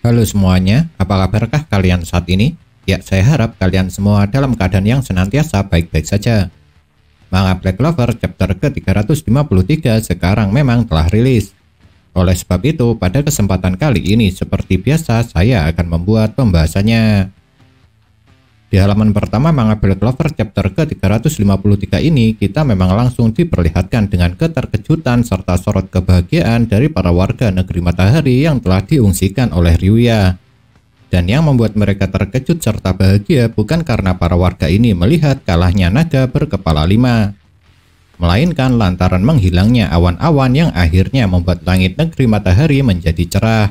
Halo semuanya, apa kabarkah kalian saat ini? Ya, saya harap kalian semua dalam keadaan yang senantiasa baik-baik saja. Manga Black Clover chapter ke-353 sekarang memang telah rilis. Oleh sebab itu, pada kesempatan kali ini seperti biasa saya akan membuat pembahasannya. Di halaman pertama Manga Black Clover chapter ke-353 ini, kita memang langsung diperlihatkan dengan keterkejutan serta sorot kebahagiaan dari para warga negeri matahari yang telah diungsikan oleh Ryuya. Dan yang membuat mereka terkejut serta bahagia bukan karena para warga ini melihat kalahnya naga berkepala 5, melainkan lantaran menghilangnya awan-awan yang akhirnya membuat langit negeri matahari menjadi cerah.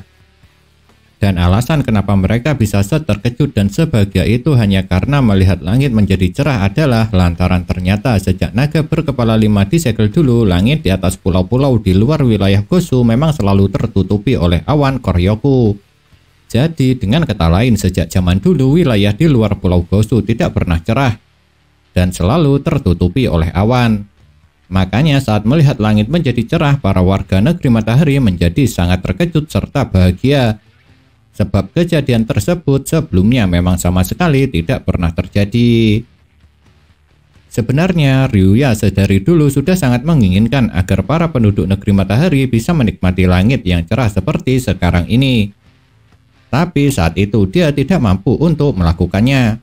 Dan alasan kenapa mereka bisa seterkejut dan sebahagia itu hanya karena melihat langit menjadi cerah adalah lantaran ternyata sejak naga berkepala 5 disegel dulu, langit di atas pulau-pulau di luar wilayah Gosu memang selalu tertutupi oleh awan Koryoku. Jadi dengan kata lain, sejak zaman dulu wilayah di luar pulau Gosu tidak pernah cerah dan selalu tertutupi oleh awan. Makanya saat melihat langit menjadi cerah, para warga negeri matahari menjadi sangat terkejut serta bahagia. Sebab kejadian tersebut sebelumnya memang sama sekali tidak pernah terjadi. Sebenarnya Ryuya sedari dulu sudah sangat menginginkan agar para penduduk negeri matahari bisa menikmati langit yang cerah seperti sekarang ini. Tapi saat itu dia tidak mampu untuk melakukannya.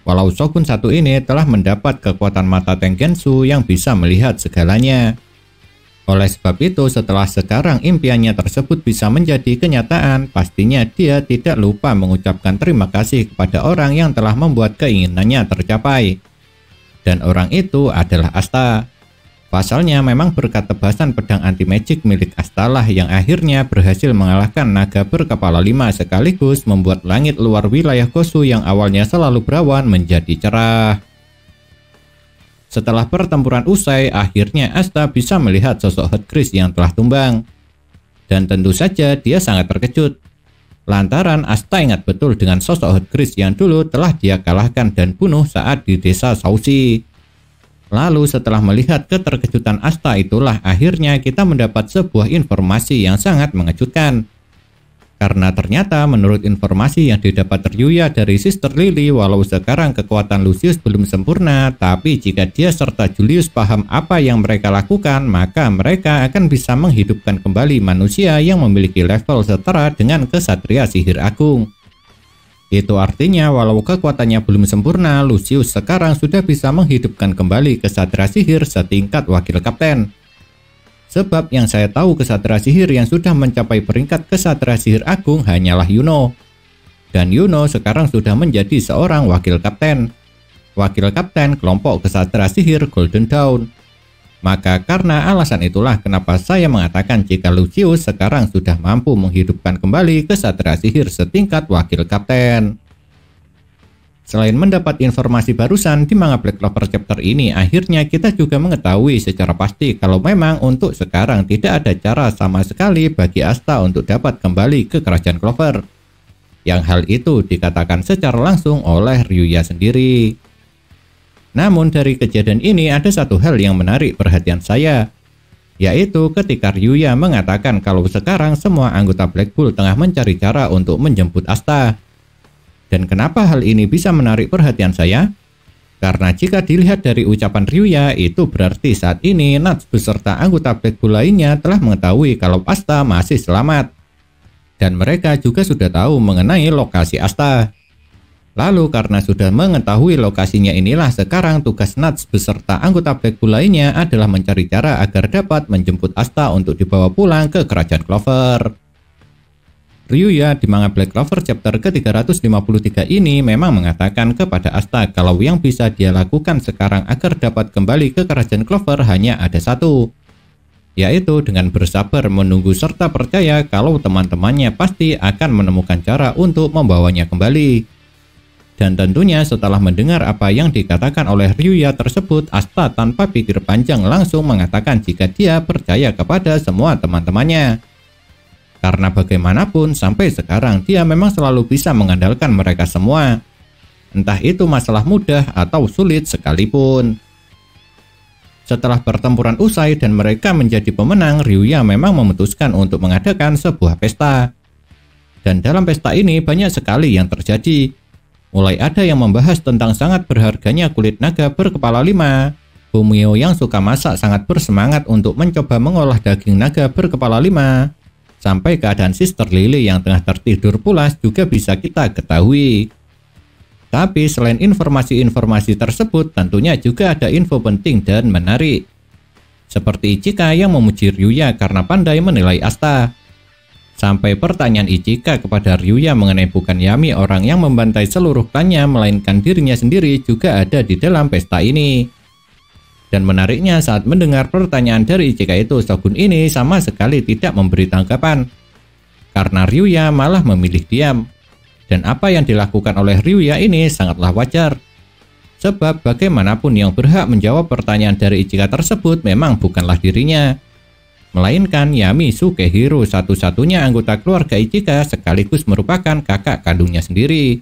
Walau Shogun satu ini telah mendapat kekuatan mata Tengensu yang bisa melihat segalanya. Oleh sebab itu, setelah sekarang impiannya tersebut bisa menjadi kenyataan, pastinya dia tidak lupa mengucapkan terima kasih kepada orang yang telah membuat keinginannya tercapai. Dan orang itu adalah Asta. Pasalnya memang berkat tebasan pedang anti-magic milik Asta lah yang akhirnya berhasil mengalahkan naga berkepala 5 sekaligus membuat langit luar wilayah Gosu yang awalnya selalu berawan menjadi cerah. Setelah pertempuran usai, akhirnya Asta bisa melihat sosok Heartgris yang telah tumbang. Dan tentu saja dia sangat terkejut. Lantaran Asta ingat betul dengan sosok Heartgris yang dulu telah dia kalahkan dan bunuh saat di desa Saushi. Lalu setelah melihat keterkejutan Asta itulah akhirnya kita mendapat sebuah informasi yang sangat mengejutkan. Karena ternyata menurut informasi yang didapat Ryuya dari Sister Lily, walau sekarang kekuatan Lucius belum sempurna, tapi jika dia serta Julius paham apa yang mereka lakukan, maka mereka akan bisa menghidupkan kembali manusia yang memiliki level setara dengan kesatria sihir agung. Itu artinya walau kekuatannya belum sempurna, Lucius sekarang sudah bisa menghidupkan kembali kesatria sihir setingkat wakil kapten. Sebab yang saya tahu kesatria sihir yang sudah mencapai peringkat kesatria sihir agung hanyalah Yuno. Dan Yuno sekarang sudah menjadi seorang wakil kapten. Wakil kapten kelompok kesatria sihir Golden Dawn. Maka karena alasan itulah kenapa saya mengatakan jika Lucius sekarang sudah mampu menghidupkan kembali kesatria sihir setingkat wakil kapten. Selain mendapat informasi barusan di Manga Black Clover chapter ini, akhirnya kita juga mengetahui secara pasti kalau memang untuk sekarang tidak ada cara sama sekali bagi Asta untuk dapat kembali ke kerajaan Clover. Yang hal itu dikatakan secara langsung oleh Ryuya sendiri. Namun dari kejadian ini ada satu hal yang menarik perhatian saya, yaitu ketika Ryuya mengatakan kalau sekarang semua anggota Black Bull tengah mencari cara untuk menjemput Asta. Dan kenapa hal ini bisa menarik perhatian saya? Karena jika dilihat dari ucapan Ryuya, itu berarti saat ini Nuts beserta anggota Black Bull lainnya telah mengetahui kalau Asta masih selamat. Dan mereka juga sudah tahu mengenai lokasi Asta. Lalu karena sudah mengetahui lokasinya inilah sekarang tugas Nuts beserta anggota Black Bull lainnya adalah mencari cara agar dapat menjemput Asta untuk dibawa pulang ke kerajaan Clover. Ryuya di Manga Black Clover chapter ke-353 ini memang mengatakan kepada Asta kalau yang bisa dia lakukan sekarang agar dapat kembali ke kerajaan Clover hanya ada satu, yaitu dengan bersabar menunggu serta percaya kalau teman-temannya pasti akan menemukan cara untuk membawanya kembali. Dan tentunya setelah mendengar apa yang dikatakan oleh Ryuya tersebut, Asta tanpa pikir panjang langsung mengatakan jika dia percaya kepada semua teman-temannya. Karena bagaimanapun sampai sekarang dia memang selalu bisa mengandalkan mereka semua. Entah itu masalah mudah atau sulit sekalipun. Setelah pertempuran usai dan mereka menjadi pemenang, Ryuya memang memutuskan untuk mengadakan sebuah pesta. Dan dalam pesta ini banyak sekali yang terjadi. Mulai ada yang membahas tentang sangat berharganya kulit naga berkepala 5. Fumio yang suka masak sangat bersemangat untuk mencoba mengolah daging naga berkepala 5. Sampai keadaan Sister Lily yang tengah tertidur pulas juga bisa kita ketahui. Tapi selain informasi-informasi tersebut, tentunya juga ada info penting dan menarik. Seperti Ichika yang memuji Ryuya karena pandai menilai Asta. Sampai pertanyaan Ichika kepada Ryuya mengenai bukan Yami orang yang membantai seluruh klannya, melainkan dirinya sendiri juga ada di dalam pesta ini. Dan menariknya saat mendengar pertanyaan dari Ichika itu, Shogun ini sama sekali tidak memberi tanggapan. Karena Ryuya malah memilih diam. Dan apa yang dilakukan oleh Ryuya ini sangatlah wajar. Sebab bagaimanapun yang berhak menjawab pertanyaan dari Ichika tersebut memang bukanlah dirinya. Melainkan Yami Sukehiro, satu-satunya anggota keluarga Ichika sekaligus merupakan kakak kandungnya sendiri.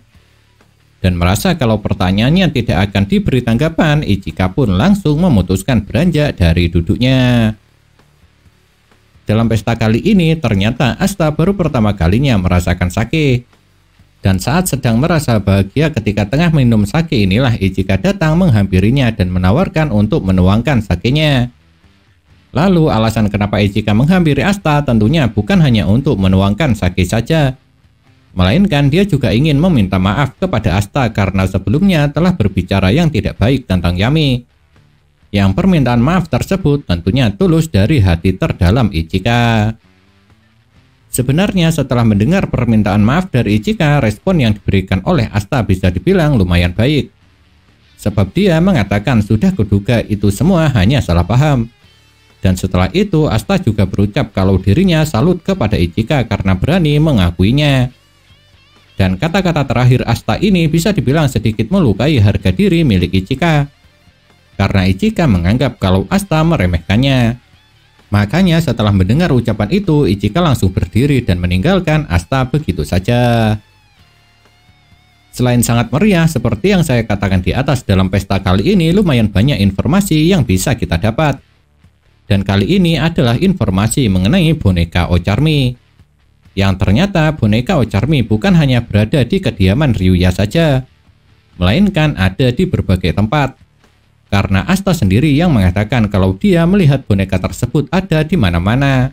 Dan merasa kalau pertanyaannya tidak akan diberi tanggapan, Ichika pun langsung memutuskan beranjak dari duduknya. Dalam pesta kali ini, ternyata Asta baru pertama kalinya merasakan sake. Dan saat sedang merasa bahagia ketika tengah minum sake inilah Ichika datang menghampirinya dan menawarkan untuk menuangkan sakenya. Lalu alasan kenapa Ichika menghampiri Asta tentunya bukan hanya untuk menuangkan sake saja. Melainkan dia juga ingin meminta maaf kepada Asta karena sebelumnya telah berbicara yang tidak baik tentang Yami. Yang permintaan maaf tersebut tentunya tulus dari hati terdalam Ichika. Sebenarnya setelah mendengar permintaan maaf dari Ichika, respon yang diberikan oleh Asta bisa dibilang lumayan baik. Sebab dia mengatakan sudah kuduga itu semua hanya salah paham. Dan setelah itu Asta juga berucap kalau dirinya salut kepada Ichika karena berani mengakuinya. Dan kata-kata terakhir Asta ini bisa dibilang sedikit melukai harga diri milik Ichika. Karena Ichika menganggap kalau Asta meremehkannya. Makanya setelah mendengar ucapan itu, Ichika langsung berdiri dan meninggalkan Asta begitu saja. Selain sangat meriah, seperti yang saya katakan di atas, dalam pesta kali ini lumayan banyak informasi yang bisa kita dapat. Dan kali ini adalah informasi mengenai boneka Ocharmi. Yang ternyata boneka Ocharmi bukan hanya berada di kediaman Ryuya saja, melainkan ada di berbagai tempat. Karena Asta sendiri yang mengatakan kalau dia melihat boneka tersebut ada di mana-mana.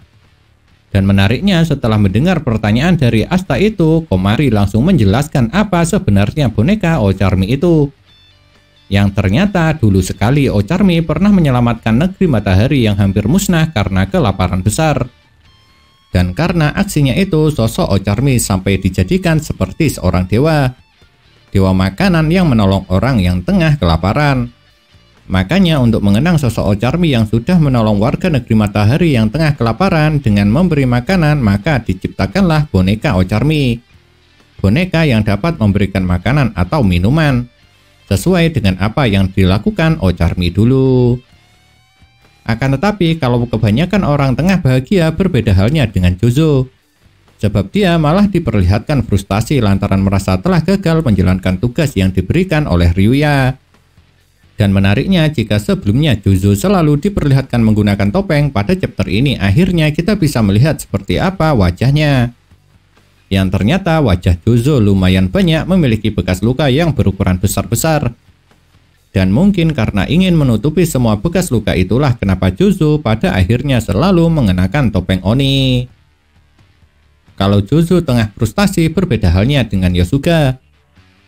Dan menariknya setelah mendengar pertanyaan dari Asta itu, Komari langsung menjelaskan apa sebenarnya boneka Ocharmi itu. Yang ternyata dulu sekali Ocharmi pernah menyelamatkan negeri matahari yang hampir musnah karena kelaparan besar. Dan karena aksinya itu, sosok Ocharmi sampai dijadikan seperti seorang dewa. Dewa makanan yang menolong orang yang tengah kelaparan. Makanya untuk mengenang sosok Ocharmi yang sudah menolong warga negeri matahari yang tengah kelaparan dengan memberi makanan, maka diciptakanlah boneka Ocharmi. Boneka yang dapat memberikan makanan atau minuman, sesuai dengan apa yang dilakukan Ocharmi dulu. Akan tetapi kalau kebanyakan orang tengah bahagia, berbeda halnya dengan Jozo. Sebab dia malah diperlihatkan frustasi lantaran merasa telah gagal menjalankan tugas yang diberikan oleh Ryuya. Dan menariknya jika sebelumnya Jozo selalu diperlihatkan menggunakan topeng, pada chapter ini akhirnya kita bisa melihat seperti apa wajahnya. Yang ternyata wajah Jozo lumayan banyak memiliki bekas luka yang berukuran besar-besar. Dan mungkin karena ingin menutupi semua bekas luka itulah kenapa Jozo pada akhirnya selalu mengenakan topeng Oni. Kalau Jozo tengah frustasi, berbeda halnya dengan Yasuga.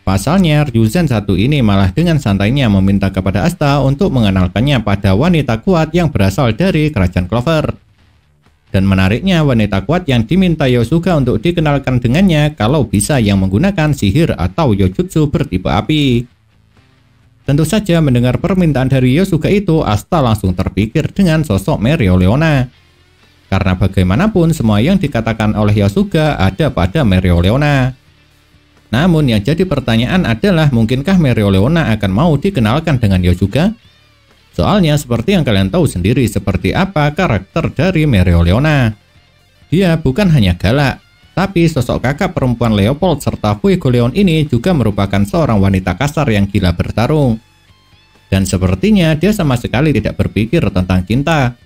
Pasalnya Ryuzen satu ini malah dengan santainya meminta kepada Asta untuk mengenalkannya pada wanita kuat yang berasal dari kerajaan Clover. Dan menariknya wanita kuat yang diminta Yasuga untuk dikenalkan dengannya kalau bisa yang menggunakan sihir atau Yojutsu bertipe api. Tentu saja mendengar permintaan dari Yasuga itu, Asta langsung terpikir dengan sosok Mereoleona. Karena bagaimanapun semua yang dikatakan oleh Yasuga ada pada Mereoleona. Namun yang jadi pertanyaan adalah mungkinkah Mereoleona akan mau dikenalkan dengan Yasuga? Soalnya seperti yang kalian tahu sendiri seperti apa karakter dari Mereoleona. Dia bukan hanya galak, tapi sosok kakak perempuan Leopold serta Fuegoleon ini juga merupakan seorang wanita kasar yang gila bertarung. Dan sepertinya dia sama sekali tidak berpikir tentang cinta.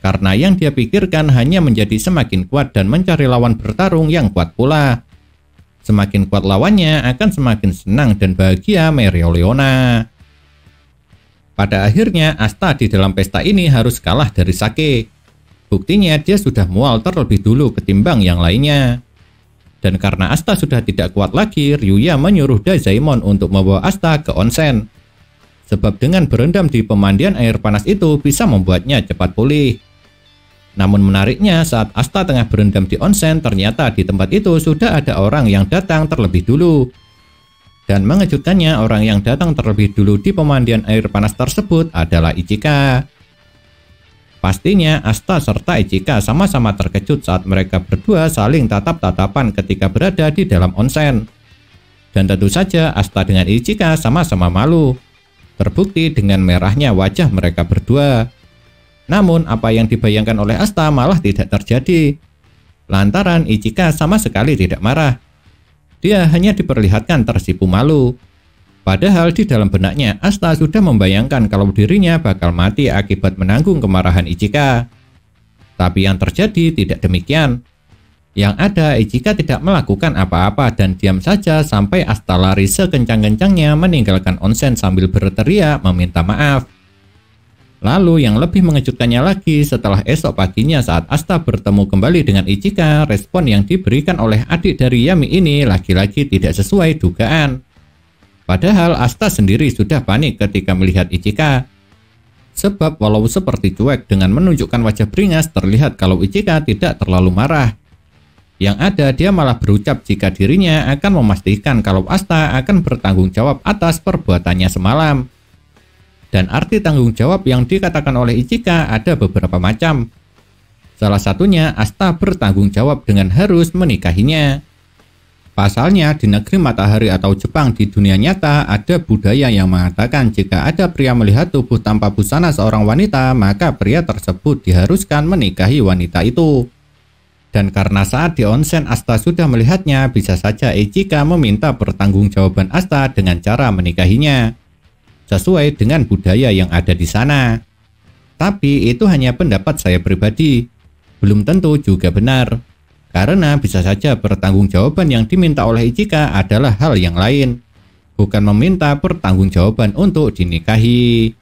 Karena yang dia pikirkan hanya menjadi semakin kuat dan mencari lawan bertarung yang kuat pula. Semakin kuat lawannya akan semakin senang dan bahagia Mereoleona. Pada akhirnya Asta di dalam pesta ini harus kalah dari Sake. Buktinya dia sudah mual terlebih dulu ketimbang yang lainnya. Dan karena Asta sudah tidak kuat lagi, Ryuya menyuruh Dazaemon untuk membawa Asta ke onsen. Sebab dengan berendam di pemandian air panas itu bisa membuatnya cepat pulih. Namun menariknya saat Asta tengah berendam di onsen, ternyata di tempat itu sudah ada orang yang datang terlebih dulu. Dan mengejutkannya, orang yang datang terlebih dulu di pemandian air panas tersebut adalah Ichika. Pastinya Asta serta Ichika sama-sama terkejut saat mereka berdua saling tatap-tatapan ketika berada di dalam onsen. Dan tentu saja Asta dengan Ichika sama-sama malu. Terbukti dengan merahnya wajah mereka berdua. Namun apa yang dibayangkan oleh Asta malah tidak terjadi. Lantaran Ichika sama sekali tidak marah. Dia hanya diperlihatkan tersipu malu. Padahal di dalam benaknya Asta sudah membayangkan kalau dirinya bakal mati akibat menanggung kemarahan Ichika. Tapi yang terjadi tidak demikian. Yang ada Ichika tidak melakukan apa-apa dan diam saja sampai Asta lari sekencang-kencangnya meninggalkan onsen sambil berteriak meminta maaf. Lalu yang lebih mengejutkannya lagi, setelah esok paginya saat Asta bertemu kembali dengan Ichika, respon yang diberikan oleh adik dari Yami ini lagi-lagi tidak sesuai dugaan. Padahal Asta sendiri sudah panik ketika melihat Ichika. Sebab walau seperti cuek dengan menunjukkan wajah beringas, terlihat kalau Ichika tidak terlalu marah. Yang ada dia malah berucap jika dirinya akan memastikan kalau Asta akan bertanggung jawab atas perbuatannya semalam. Dan arti tanggung jawab yang dikatakan oleh Ichika ada beberapa macam. Salah satunya Asta bertanggung jawab dengan harus menikahinya. Pasalnya di negeri matahari atau Jepang di dunia nyata ada budaya yang mengatakan jika ada pria melihat tubuh tanpa busana seorang wanita, maka pria tersebut diharuskan menikahi wanita itu. Dan karena saat di onsen Asta sudah melihatnya, bisa saja Ichika meminta pertanggungjawaban Asta dengan cara menikahinya. Sesuai dengan budaya yang ada di sana. Tapi itu hanya pendapat saya pribadi. Belum tentu juga benar. Karena bisa saja pertanggungjawaban yang diminta oleh Ichika adalah hal yang lain. Bukan meminta pertanggungjawaban untuk dinikahi.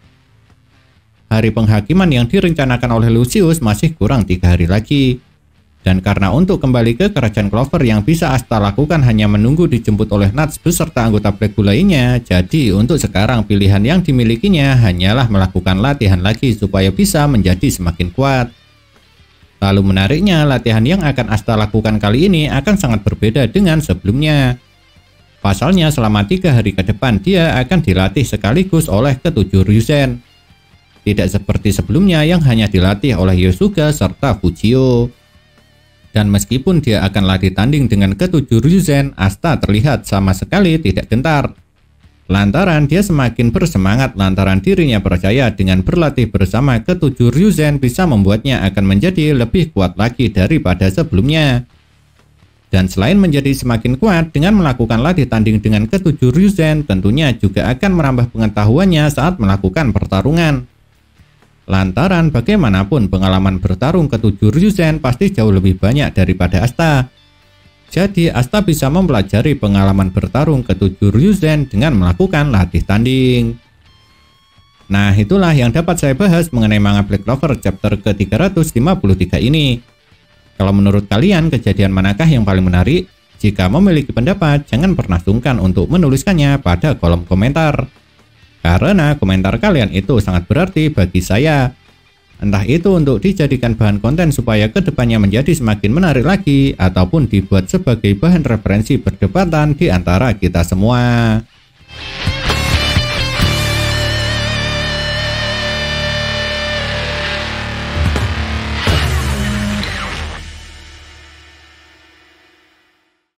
Hari penghakiman yang direncanakan oleh Lucius masih kurang 3 hari lagi. Dan karena untuk kembali ke kerajaan Clover yang bisa Asta lakukan hanya menunggu dijemput oleh Nuts beserta anggota Black Bull lainnya, jadi untuk sekarang pilihan yang dimilikinya hanyalah melakukan latihan lagi supaya bisa menjadi semakin kuat. Lalu menariknya, latihan yang akan Asta lakukan kali ini akan sangat berbeda dengan sebelumnya. Pasalnya selama 3 hari ke depan dia akan dilatih sekaligus oleh ke-7 Ryuzen. Tidak seperti sebelumnya yang hanya dilatih oleh Yosuga serta Fujio. Dan meskipun dia akan latih tanding dengan ke-7 Ryuzen, Asta terlihat sama sekali tidak gentar. Lantaran dia semakin bersemangat lantaran dirinya percaya dengan berlatih bersama ke-7 Ryuzen bisa membuatnya akan menjadi lebih kuat lagi daripada sebelumnya. Dan selain menjadi semakin kuat dengan melakukan latih tanding dengan ke-7 Ryuzen, tentunya juga akan menambah pengetahuannya saat melakukan pertarungan. Lantaran bagaimanapun pengalaman bertarung ke-7 Ryuzen pasti jauh lebih banyak daripada Asta. Jadi Asta bisa mempelajari pengalaman bertarung ke-7 Ryuzen dengan melakukan latih tanding. Nah itulah yang dapat saya bahas mengenai manga Black Clover chapter ke-353 ini. Kalau menurut kalian kejadian manakah yang paling menarik? Jika memiliki pendapat jangan pernah sungkan untuk menuliskannya pada kolom komentar. Karena komentar kalian itu sangat berarti bagi saya. Entah itu untuk dijadikan bahan konten supaya kedepannya menjadi semakin menarik lagi, ataupun dibuat sebagai bahan referensi perdebatan di antara kita semua.